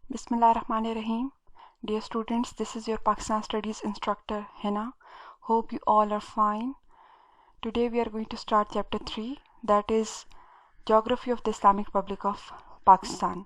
Bismillahirrahmanirrahim. Dear students, this is your Pakistan Studies instructor Hina. Hope you all are fine. Today we are going to start chapter 3, that is Geography of the Islamic Republic of Pakistan.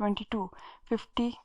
2250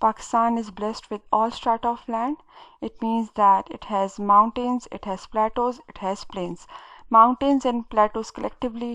Pakistan is blessed with all strata of land. It means that it has mountains, it has plateaus, it has plains. Mountains and plateaus collectively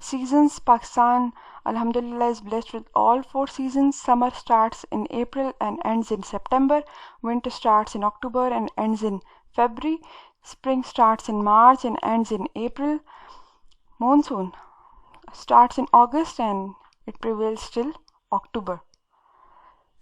Seasons, Pakistan alhamdulillah is blessed with all 4 seasons. Summer starts in April and ends in September. Winter starts in October and ends in February. Spring starts in March and ends in April. Monsoon starts in August and it prevails till October.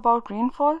about rainfall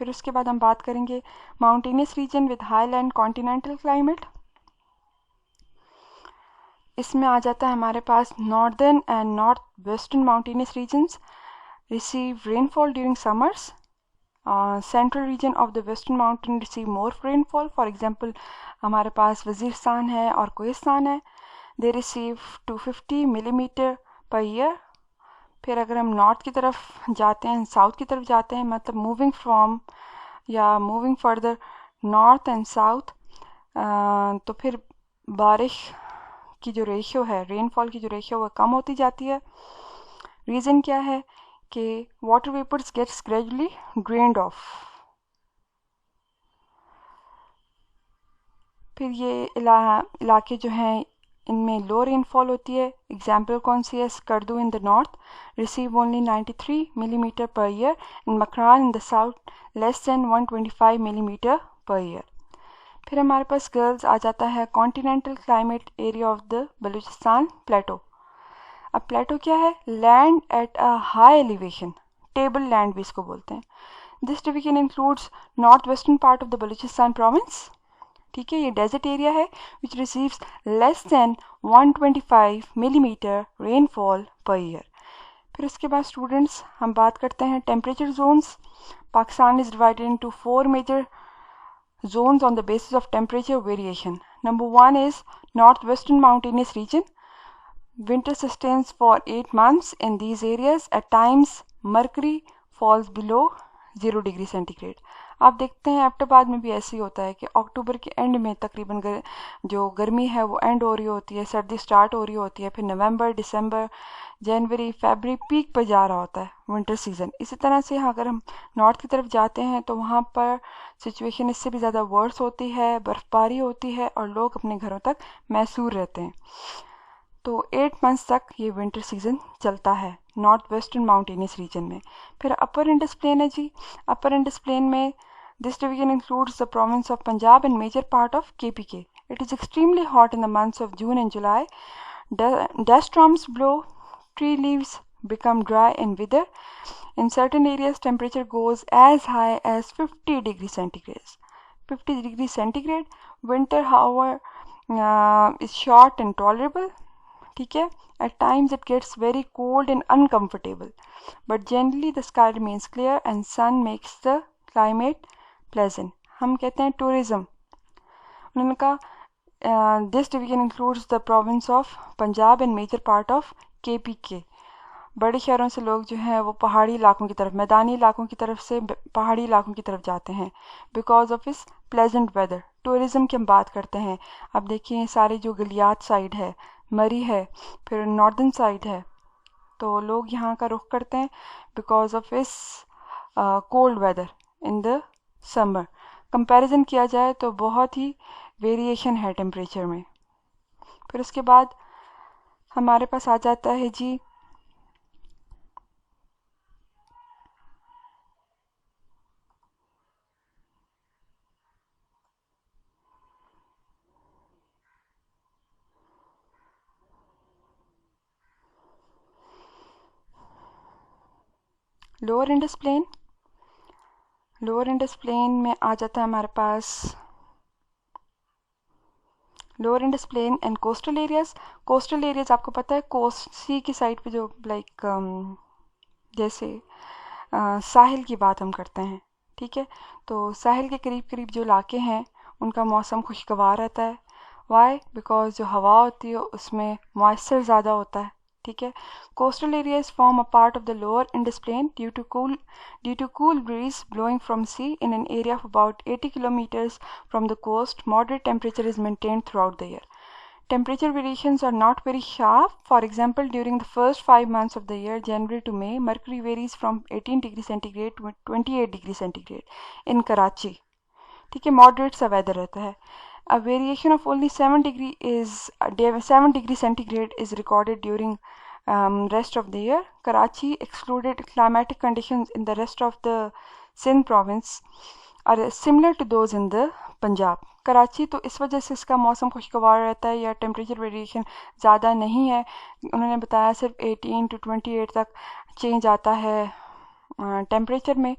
پھر اس کے بعد ہم بات کریں گے mountains region with high land continental climate. اس میں آ جاتا ہے ہمارے پاس northern and north western mountains regions receive rain fall during summers. Central region of the western mountain receive more rain fall. For example ہمارے پاس وزیرستان ہے اور کوہستان ہے. دے ریسیو 250 ملی میٹر پر ایئر. پھر اگر ہم نارتھ کی طرف جاتے ہیں ساؤتھ کی طرف جاتے ہیں مطلب موونگ فرام یا moving further north and south تو پھر بارش کی جو ریشیو ہے رین فال کی جو ریشیو وہ کم ہوتی جاتی ہے. ریزن کیا ہے کہ water vapours gets gradually drained off. پھر یہ علاقے جو ہیں ان میں لو رین فال ہوتی ہے. ایگزامپل کون سی ہے؟ Skardu in the north receive only 93 milli meter per year and Makran in the south less than 125 milli meter per year. پھر ہمارے پاس گرلز آ جاتا ہے continental climate area of the Balochistan plateau. اب پلیٹو کیا ہے؟ Land at a high elevation, table land بھی اس کو بولتے ہیں. This division includes north western part of the Balochistan province. ٹھیک ہے، یہ ڈیزرٹ ایریا ہے وچ ریسیوز لیس دین 125 ملی میٹر رین فال پر ایئر. پھر اس کے بعد اسٹوڈنٹس ہم بات کرتے ہیں temperature zones. Pakistan is divided into 4 major zones on the basis of temperature variation. Number 1 is northwestern mountainous region. Winter sustains for 8 months in these areas. At times, mercury falls below 0 degree centigrade. آپ دیکھتے ہیں Abbott آباد میں بھی ایسے ہی ہوتا ہے کہ اکتوبر کے اینڈ میں تقریباً جو گرمی ہے وہ اینڈ ہو رہی ہوتی ہے، سردی سٹارٹ ہو رہی ہوتی ہے، پھر نومبر دسمبر جنوری فیبرری پیک پہ جا رہا ہوتا ہے ونٹر سیزن. اسی طرح سے اگر ہم نارتھ کی طرف جاتے ہیں تو وہاں پر سچویشن اس سے بھی زیادہ ورس ہوتی ہے، برف باری ہوتی ہے اور لوگ اپنے گھروں تک محصور رہتے ہیں. تو 8 منتھس تک یہ ونٹر سیزن چلتا ہے نارتھ ویسٹرن ماؤنٹینس ریجن میں. پھر اپر انڈس پلین ہے جی. اپر انڈس پلین میں this division includes the province of Punjab and major part of KPK. It is extremely hot in the months of June and July. Dust storms blow, tree leaves become dry and wither. In certain areas, temperature goes as high as 50 degrees centigrade. 50 degrees centigrade. Winter, however, is short and tolerable. ٹھیک ہے. At times it gets very cold and uncomfortable. But generally the sky remains clear and sun makes the climate pleasant. ہم کہتے ہیں tourism. انہوں نے کہا this division includes the province of Punjab and major part of KPK. بڑے شہروں سے لوگ جو ہیں وہ پہاڑی علاقوں کی طرف، میدانی علاقوں کی طرف سے پہاڑی علاقوں کی طرف جاتے ہیں بیکاز آف اس پلیزنٹ ویدر. ٹورزم کی ہم بات کرتے ہیں. اب دیکھیں سارے جو گلیات سائڈ ہے، مری ہے، پھر ناردرن سائڈ ہے، تو لوگ یہاں کا رخ کرتے ہیں بیکاز آف اس cold weather in the summer. Comparison کیا جائے تو بہت ہی ویریشن ہے ٹیمپریچر میں. پھر اس کے بعد ہمارے پاس آ جاتا ہے جی lower Indus plain. Lower Indus plain میں آ جاتا ہے ہمارے پاس lower Indus plain and coastal areas. Coastal areas آپ کو پتہ ہے کوسٹ سی کی سائڈ پہ جو لائک جیسے ساحل کی بات ہم کرتے ہیں. ٹھیک ہے، تو ساحل کے قریب قریب جو علاقے ہیں ان کا موسم خوشگوار رہتا ہے. وائی؟ بیکاز جو ہوا ہوتی ہے اس میں موئسچر زیادہ ہوتا ہے. ٹھیک ہے. Coastal areas form a part of the lower Indus plain due to cool breeze blowing from sea in an area of about 80 kilometers from the coast. Moderate temperature is maintained throughout the year. Temperature variations are not very sharp. For example, during the first 5 months of the year, January to May, mercury varies from 18 degrees centigrade to 28 degrees centigrade in Karachi. ٹھیک ہے، moderate سا weather رہتا ہے. A variation of only 7 degree centigrade is recorded during rest of the year. Karachi excluded climatic conditions in the rest of the Sindh province are similar to those in the Punjab. Karachi تو اس وجہ سے اس کا موسم خوشگوار رہتا ہے یا temperature variation زیادہ نہیں ہے. انہوں نے بتایا صرف 18 to 28 تک چینج آتا ہے ٹیمپریچر میں.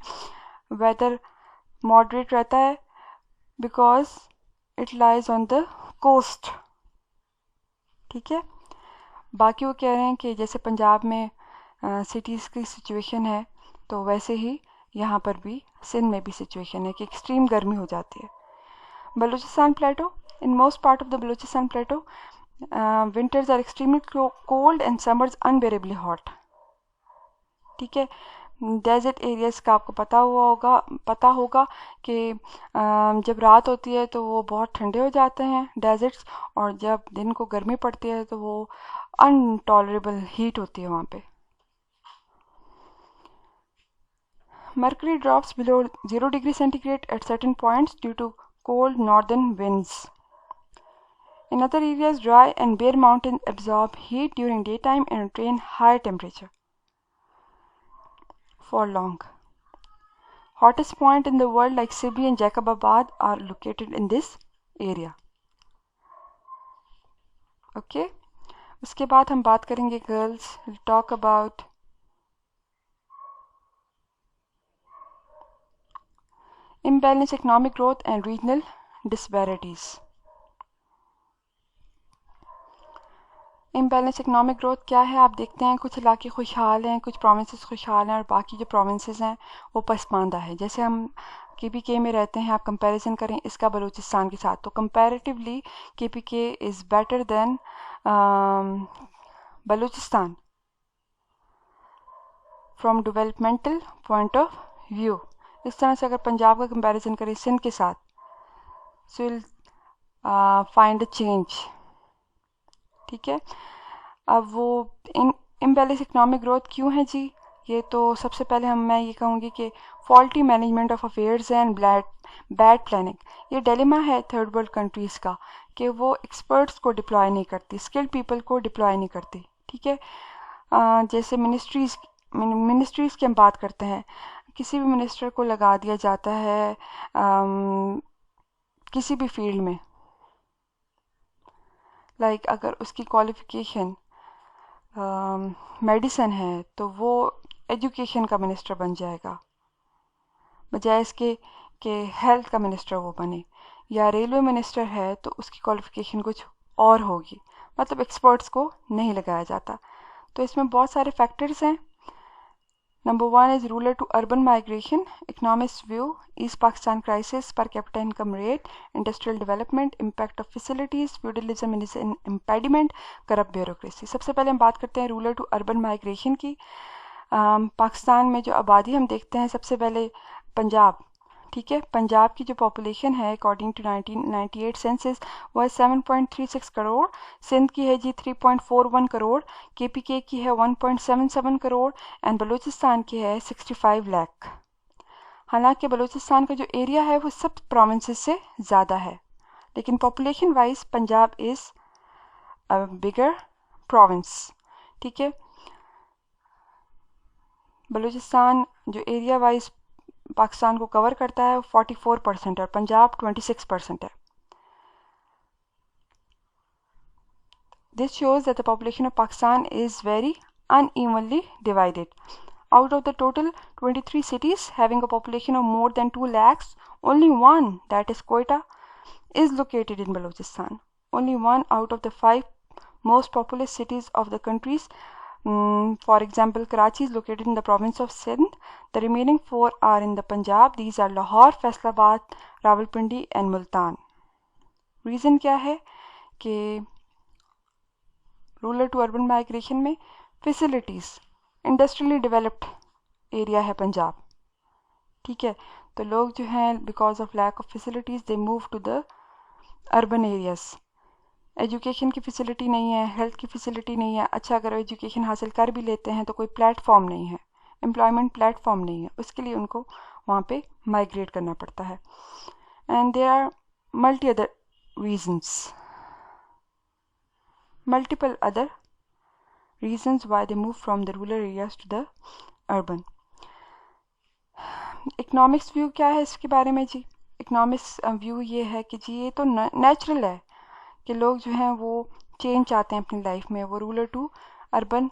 ویدر ماڈریٹ رہتا ہے because it lies on the coast. ٹھیک ہے. باقی وہ کہہ رہے ہیں کہ جیسے پنجاب میں سٹیز کی سچویشن ہے تو ویسے ہی یہاں پر بھی سندھ میں بھی سچویشن ہے کہ ایکسٹریم گرمی ہو جاتی ہے. Balochistan plateau. In most part of the Balochistan plateau winters are extremely cold and summers unbearably hot. ٹھیک ہے. ڈیزرٹ ایریاز کا آپ کو پتہ ہوگا کہ جب رات ہوتی ہے تو وہ بہت ٹھنڈے ہو جاتے ہیں ڈیزرٹس، اور جب دن کو گرمی پڑتی ہے تو وہ انٹالریبل ہیٹ ہوتی ہے وہاں پہ. Mercury drops below 0 degree centigrade at certain points due to cold northern winds. In other areas, dry and bare mountains absorb heat during daytime and retain higher temperature for long. Hottest points in the world like Sibi and Jacobabad are located in this area. Okay. اس کے بعد ہم بات کریں گے girls. We'll talk about imbalanced economic growth and regional disparities. Imbalance economic growth کیا ہے؟ آپ دیکھتے ہیں کچھ علاقے خوشحال ہیں، کچھ پروونسز خوشحال ہیں، اور باقی جو پروونسز ہیں وہ پسماندہ ہے. جیسے ہم KPK میں رہتے ہیں، آپ کمپیریزن کریں اس کا بلوچستان کے ساتھ تو comparatively KPK is better than Balochistan from developmental point of view. اس طرح سے اگر پنجاب کا کمپیریزن کریں سندھ کے ساتھ سو ول فائنڈ اے چینج. ٹھیک ہے. اب وہ امبیلنس اکنامک گروتھ کیوں ہے جی؟ یہ تو سب سے پہلے میں یہ کہوں گی کہ faulty management of affairs and bad planning. یہ ڈیلیما ہے تھرڈ ورلڈ کنٹریز کا کہ وہ ایکسپرٹس کو ڈپلوائے نہیں کرتی، اسکلڈ پیپل کو ڈپلوائے نہیں کرتی. ٹھیک ہے. جیسے منسٹریز کی ہم بات کرتے ہیں، کسی بھی منسٹر کو لگا دیا جاتا ہے کسی بھی فیلڈ میں، لائک اگر اس کی کوالیفیکیشن میڈیسن ہے تو وہ ایجوکیشن کا منسٹر بن جائے گا بجائے اس کے کہ ہیلتھ کا منسٹر وہ بنے، یا ریلوے منسٹر ہے تو اس کی کوالیفیکیشن کچھ اور ہوگی. مطلب ایکسپرٹس کو نہیں لگایا جاتا. تو اس میں بہت سارے فیکٹرز ہیں. Number 1 is rural to urban migration, economics view, east Pakistan crisis, per capita income rate, industrial development, impact of facilities, feudalism is an impediment, corrupt bureaucracy. سب سے پہلے ہم بات کرتے ہیں رورل ٹو اربن مائگریشن کی. پاکستان میں جو آبادی ہم دیکھتے ہیں سب سے پہلے پنجاب. ٹھیک ہے. پنجاب کی جو پاپولیشن ہے اکارڈنگ ٹو 1998 سینسس وہ ہے 7.36 کروڑ. سندھ کی ہے جی 3.41 کروڑ. KPK کی ہے 1.77 کروڑ اینڈ بلوچستان کی ہے 65 لاکھ. حالانکہ بلوچستان کا جو ایریا ہے وہ سب پروونسز سے زیادہ ہے، لیکن پاپولیشن وائز پنجاب از بگر پروونس. ٹھیک ہے. بلوچستان جو ایریا وائز پاکستان کو کور کرتا ہے وہ 44% ہے اور پنجاب 26% ہے. This shows that the population of Pakistan is very unevenly divided. Out of the total 23 cities having a population of more than 2 lakhs, only one, that is Quetta, is located in Balochistan. Only one out of the 5 most populous cities of the countries. For example, Karachi is located in the province of Sindh. The remaining 4 are in the Punjab. These are Lahore, Faisalabad, Rawalpindi and Multan. Reason کیا ہے کہ rural to urban migration میں facilities, industrially developed area ہے پنجاب. ٹھیک ہے. تو لوگ جو ہیں because of lack of facilities they move to the urban areas. Education کی فیسلٹی نہیں ہے، ہیلتھ کی فیسلٹی نہیں ہے. اچھا اگر ایجوکیشن حاصل کر بھی لیتے ہیں تو کوئی پلیٹ فارم نہیں ہے، امپلائمنٹ پلیٹ فارم نہیں ہے، اس کے لیے ان کو وہاں پہ مائگریٹ کرنا پڑتا ہے. And there are multiple other reasons why they move from the rural areas to the urban. Economics view کیا ہے اس کے بارے میں جی؟ اکنامکس ویو یہ ہے کہ جی یہ تو نیچرل ہے کہ لوگ جو ہیں وہ چینج چاہتے ہیں اپنی لائف میں، وہ رورل ٹو اربن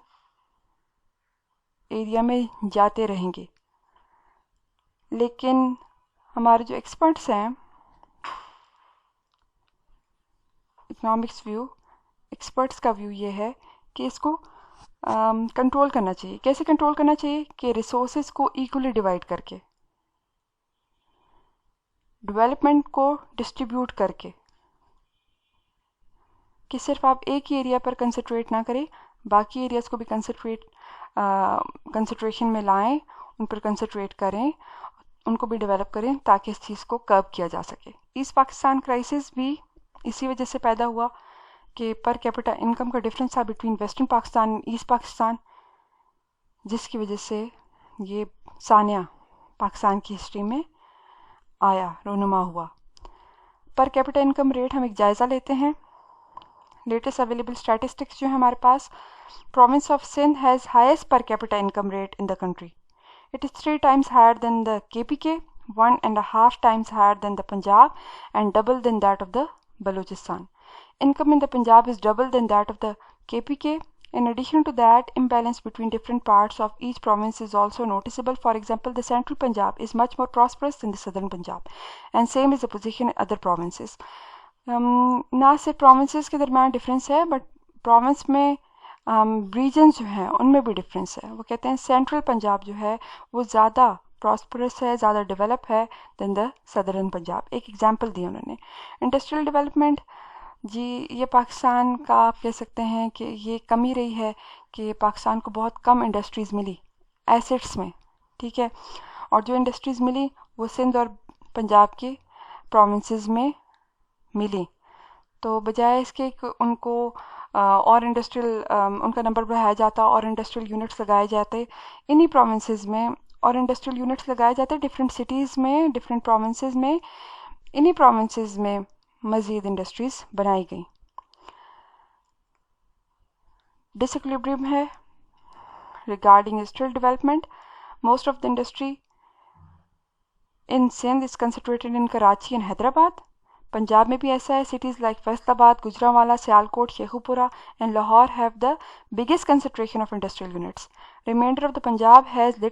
ایریا میں جاتے رہیں گے. لیکن ہمارے جو ایکسپرٹس ہیں اکنامکس ویو، ایکسپرٹس کا ویو یہ ہے کہ اس کو کنٹرول کرنا چاہیے. کیسے کنٹرول کرنا چاہیے؟ کہ ریسورسز کو ایکولی ڈیوائڈ کر کے، ڈیولپمنٹ کو ڈسٹریبیوٹ کر کے، کہ صرف آپ ایک ہی ایریا پر کنسنٹریٹ نہ کریں، باقی ایریاز کو بھی کنسنٹریشن میں لائیں، ان پر کنسنٹریٹ کریں، ان کو بھی ڈیولپ کریں تاکہ اس چیز کو کرب کیا جا سکے. ایسٹ پاکستان کرائسس بھی اسی وجہ سے پیدا ہوا کہ پر کیپٹا انکم کا ڈفرینس تھا between western Pakistan and east Pakistan, جس کی وجہ سے یہ ثانیہ پاکستان کی ہسٹری میں آیا، رونما ہوا. پر کیپٹا انکم ریٹ ہم ایک جائزہ لیتے ہیں. لیٹسٹ اویلیبل اسٹیٹسٹکس جو ہے ہمارے پاس، province of Sindh has highest per capita income rate in the country. It is 3 times higher than the KPK, 1.5 times higher than the Punjab, and double than that of the Balochistan. Income in the Punjab is double than that of the KPK. In addition to that, imbalance between different parts of each province is also noticeable. For example, the central Punjab is much more prosperous than the southern Punjab, and same is the position in other provinces. نہ صرف provinces کے درمیان difference ہے، but province میں regions جو ہیں ان میں بھی ڈفرینس ہے. وہ کہتے ہیں سینٹرل پنجاب جو ہے وہ زیادہ پراسپرس ہے، زیادہ ڈیولپ ہے دین دا سدرن پنجاب. ایک ایگزامپل دی انہوں نے. انڈسٹریل ڈیولپمنٹ، جی یہ پاکستان کا آپ کہہ سکتے ہیں کہ یہ کمی رہی ہے کہ پاکستان کو بہت کم انڈسٹریز ملی ایسٹس میں، ٹھیک ہے، اور جو انڈسٹریز ملی وہ سندھ اور پنجاب کے پروونسز میں ملی. تو بجائے اس کے ان کو اور انڈسٹریل ان کا نمبر بڑھایا جاتا اور انڈسٹریل یونٹس لگائے جاتے انہی پروونسز میں، اور انڈسٹریل یونٹس لگائے جاتے ڈفرینٹ سٹیز میں، ڈفرینٹ پروونسز میں، انہی پروونسز میں مزید انڈسٹریز بنائی گئیں. ڈس ایکولیبریم ہے regarding industrial development. Most of the industry in Sindh is concentrated in Karachi and Hyderabad. Punjab میں بھی ایسا ہے. Cities like Faisalabad, Gujranwala, Sialkot, Sheikhupura and Lahore have the biggest concentration of industrial units. Reminder of the Punjab has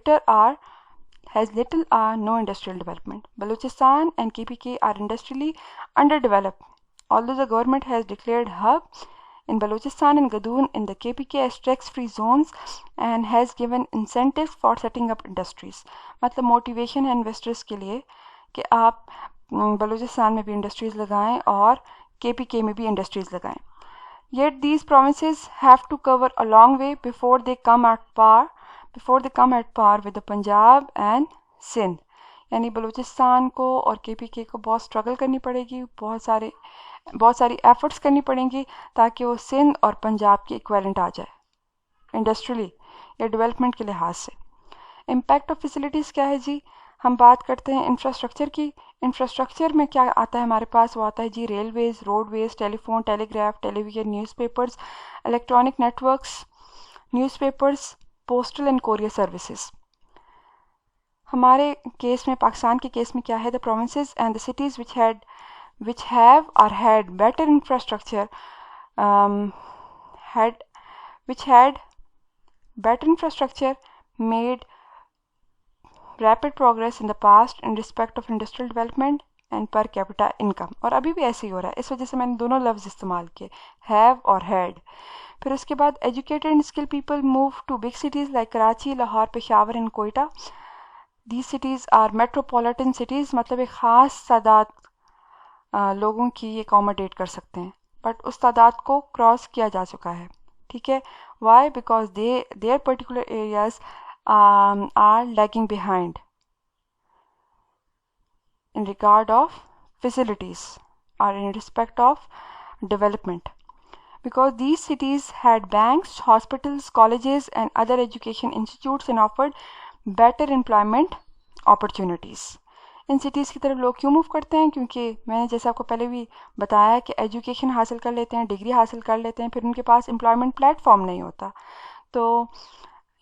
little or no industrial development. Balochistan and KPK are industrially underdeveloped. Although the government has declared hub in Balochistan and Gadoon in the KPK as tax-free zones and has given incentives for setting up industries. مطلب motivation ہے investors کے لیے کہ آپ بلوچستان میں بھی industries لگائیں اور KPK میں بھی انڈسٹریز لگائیں. Yet these provinces have to cover a long way before they come at par with the Punjab and Sindh. یعنی بلوچستان کو اور KPK کو بہت اسٹرگل کرنی پڑے گی، بہت ساری ایفرٹس کرنی پڑیں گی تاکہ وہ سندھ اور پنجاب کے ایکویلنٹ آ جائے انڈسٹریلی یا ڈیولپمنٹ کے لحاظ سے. امپیکٹ آف فیسلٹیز کیا ہے جی؟ ہم بات کرتے ہیں انفراسٹرکچر کی. انفراسٹرکچر میں کیا آتا ہے ہمارے پاس؟ وہ آتا ہے جی railways, roadways, telephone, telegraph, television, newspapers, electronic networks, newspapers, postal and courier services. ہمارے کیس میں، پاکستان کے کیس میں کیا ہے؟ The provinces and the cities which have or had better infrastructure made rapid progress in the past in respect of industrial development and per capita income. اور ابھی بھی ایسے ہی ہو رہا ہے. اس وجہ سے میں نے دونوں لفظ استعمال کیے، have اور had. پھر اس کے بعد educated and skilled people move to big cities like Karachi, Lahore, Peshawar and Quetta. These cities are metropolitan cities، مطلب ایک خاص تعداد لوگوں کی یہ اکوموڈیٹ کر سکتے ہیں، بٹ اس تعداد کو کراس کیا جا چکا ہے. ٹھیک ہے. Why? Because their particular areas are lagging behind in regard of facilities or in respect of development. Because these cities had banks, hospitals, colleges and other education institutes and offered better employment opportunities. In cities کی طرف لوگ کیوں move کرتے ہیں؟ کیونکہ میں نے جیسے آپ کو پہلے بھی بتایا کہ ایجوکیشن حاصل کر لیتے ہیں، ڈگری حاصل کر لیتے ہیں، پھر ان کے پاس امپلائمنٹ پلیٹ فارم نہیں ہوتا. تو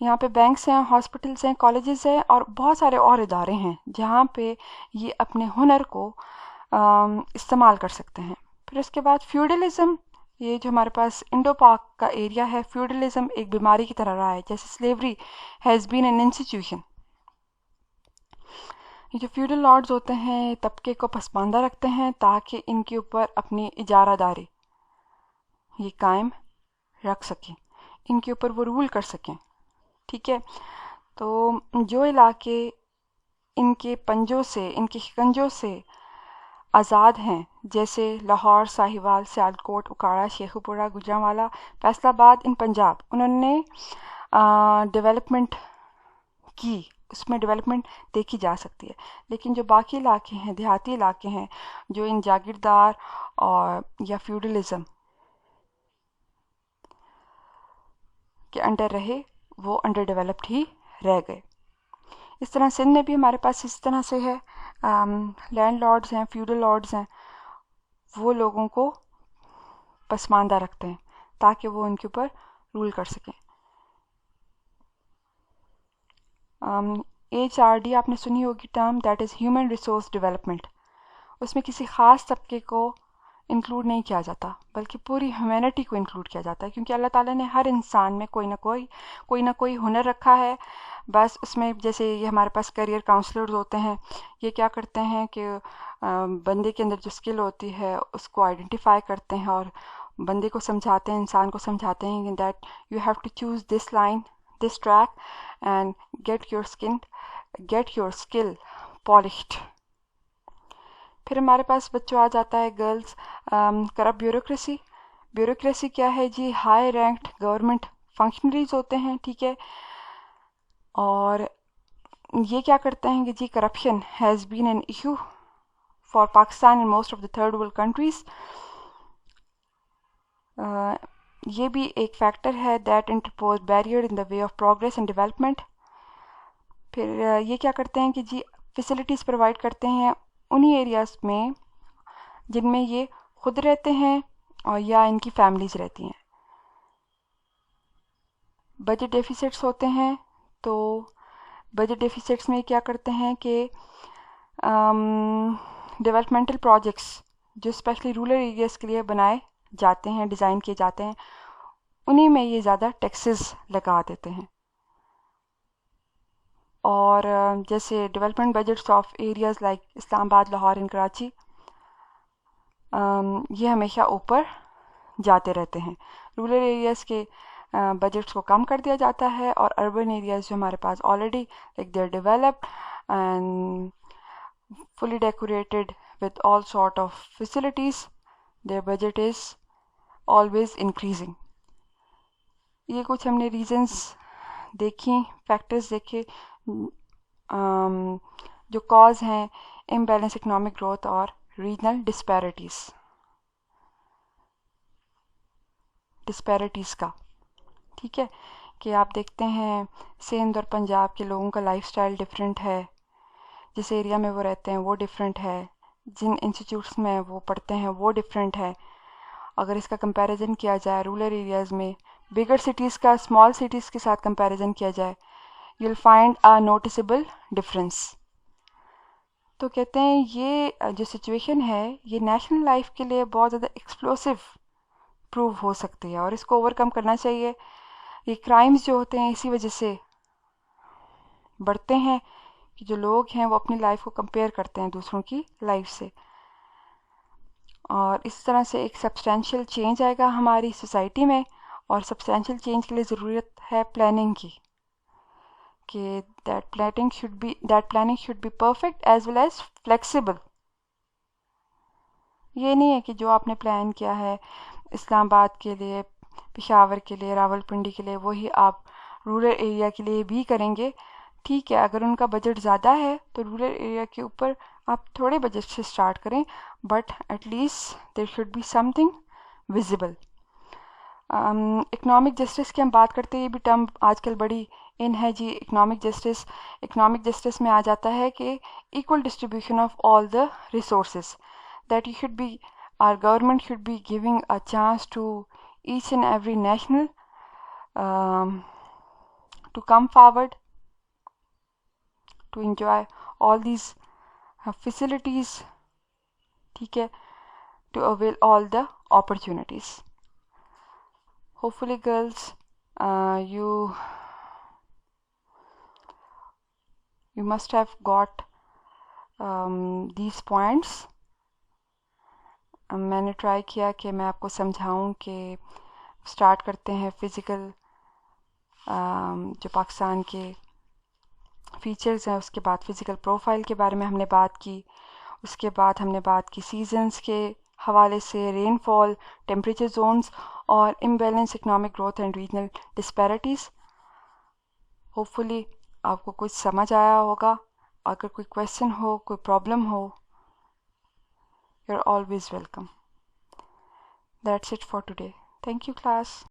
یہاں پہ بینکس ہیں، ہاسپٹلس ہیں، کالجز ہیں اور بہت سارے اور ادارے ہیں جہاں پہ یہ اپنے ہنر کو استعمال کر سکتے ہیں. پھر اس کے بعد فیوڈلزم، یہ جو ہمارے پاس انڈو پاک کا ایریا ہے، فیوڈلزم ایک بیماری کی طرح رہا ہے. جیسے slavery has been an institution. یہ جو فیوڈل لارڈز ہوتے ہیں طبقے کو پسماندہ رکھتے ہیں تاکہ ان کے اوپر اپنی اجارہ داری یہ قائم رکھ سکیں، ان کے اوپر وہ رول کر سکیں. ٹھیک ہے، تو جو علاقے ان کے پنجوں سے، ان کے شکنجوں سے آزاد ہیں، جیسے لاہور، ساہیوال، سیالکوٹ، اکاڑا، شیخو پورہ، گوجرانوالا، فیصل آباد ان پنجاب، انہوں نے ڈیولپمنٹ کی، اس میں ڈیولپمنٹ دیکھی جا سکتی ہے. لیکن جو باقی علاقے ہیں، دیہاتی علاقے ہیں، جو ان جاگیردار اور یا فیوڈلزم کے انڈر رہے، وہ انڈر ڈیولپڈ ہی رہ گئے. اس طرح سندھ میں بھی ہمارے پاس اس طرح سے ہے، لینڈ لارڈز ہیں، فیوڈل لارڈز ہیں، وہ لوگوں کو پسماندہ رکھتے ہیں تاکہ وہ ان کے اوپر رول کر سکیں. HRD آپ نے سنی ہوگی term, that is human resource development. اس میں کسی خاص طبقے کو انکلوڈ نہیں کیا جاتا بلکہ پوری ہیومینٹی کو انکلوڈ کیا جاتا ہے، کیونکہ اللہ تعالیٰ نے ہر انسان میں کوئی نہ کوئی ہنر رکھا ہے. بس اس میں جیسے یہ ہمارے پاس کیریئر کاؤنسلرز ہوتے ہیں، یہ کیا کرتے ہیں کہ بندے کے اندر جو اسکل ہوتی ہے اس کو آئیڈینٹیفائی کرتے ہیں اور بندے کو سمجھاتے ہیں، انسان کو سمجھاتے ہیں that you have to choose this line, this track and get your skill polished. پھر ہمارے پاس بچوں آ جاتا ہے گرلز، کرپٹ بیوروکریسی. بیوروکریسی کیا ہے جی؟ ہائی رینکڈ گورنمنٹ فنکشنریز ہوتے ہیں. ٹھیک ہے، اور یہ کیا کرتے ہیں کہ جی corruption has been an issue for Pakistan and most of the third world countries. یہ بھی ایک فیکٹر ہے that interpose barrier in the way of progress and development. پھر یہ کیا کرتے ہیں کہ جی فیسلٹیز پرووائڈ کرتے ہیں انہی ایریاز میں جن میں یہ خود رہتے ہیں اور یا ان کی فیملیز رہتی ہیں. بجٹ ڈیفیسٹس ہوتے ہیں، تو بجٹ ڈیفیسٹس میں کیا کرتے ہیں کہ ڈیولپمنٹل پروجیکٹس جو اسپیشلی رورل ایریاز کے لیے بنائے جاتے ہیں، ڈیزائن کیے جاتے ہیں، انہی میں یہ زیادہ ٹیکسز لگا دیتے ہیں. اور جیسے development budgets of areas like Islamabad, Lahore and Karachi, یہ ہمیشہ اوپر جاتے رہتے ہیں. رورل ایریاز کے بجٹس کو کم کر دیا جاتا ہے، اور اربن ایریاز جو ہمارے پاس already like they are developed and fully decorated with all sort of facilities, their budget is always increasing. یہ کچھ ہم نے ریزنس دیکھی، فیکٹرز دیکھے جو کاز ہیں امبیلنس اکنامک گروتھ اور ریجنل ڈسپیرٹیز کا. ٹھیک ہے، کہ آپ دیکھتے ہیں سندھ اور پنجاب کے لوگوں کا لائف سٹائل ڈفرینٹ ہے، جس ایریا میں وہ رہتے ہیں وہ ڈفرینٹ ہے، جن انسٹیٹیوٹس میں وہ پڑھتے ہیں وہ ڈفرینٹ ہے. اگر اس کا کمپیریزن کیا جائے رورل ایریاز میں بگر سٹیز کا اسمال سٹیز کے ساتھ کمپیریزن کیا جائے، you will find a noticeable difference. تو کہتے ہیں یہ جو سچویشن ہے یہ نیشنل لائف کے لیے بہت زیادہ ایکسپلوسو پروو ہو سکتی ہے، اور اس کو اوور کم کرنا چاہیے. یہ کرائمز جو ہوتے ہیں اسی وجہ سے بڑھتے ہیں کہ جو لوگ ہیں وہ اپنی لائف کو کمپیئر کرتے ہیں دوسروں کی لائف سے. اور اس طرح سے ایک سبسٹینشیل چینج آئے گا ہماری سوسائٹی میں، اور سبسٹینشیل چینج کے لیے ضرورت ہے پلاننگ کی، کہ that planning should be perfect as well as flexible. یہ نہیں ہے کہ جو آپ نے پلان کیا ہے اسلام آباد کے لیے، پشاور کے لیے، راول پنڈی کے لیے، وہی آپ رورل ایریا کے لیے بھی کریں گے. ٹھیک ہے، اگر ان کا بجٹ زیادہ ہے تو رورل ایریا کے اوپر آپ تھوڑے بجٹ سے اسٹارٹ کریں، but at least there should be something visible. Economic justice کی ہم بات کرتے ہیں، یہ بھی ٹرم آج کل بڑی ان ہے جی. اکنامک جسٹس میں آ جاتا ہے کہ equal distribution of all the resources, that you should be our government should be giving a chance to each and every national to come forward to enjoy all these facilities. ٹھیک ہے، to avail all the opportunities. Hopefully girls, you must have got these points. میں نے try کیا کہ میں آپ کو سمجھاؤں کہ اسٹارٹ کرتے ہیں فزیکل جو پاکستان کے فیچرز ہیں، اس کے بعد فزیکل پروفائل کے بارے میں ہم نے بات کی، اس کے بعد ہم نے بات کی سیزنز کے حوالے سے، رین فال، ٹیمپریچر زونز اور imbalance economic growth and regional disparities. Hopefully آپ کو کچھ سمجھ آیا ہوگا. اگر کوئی کویشچن ہو، کوئی پرابلم ہو، you are always welcome. That's it for today. Thank you class.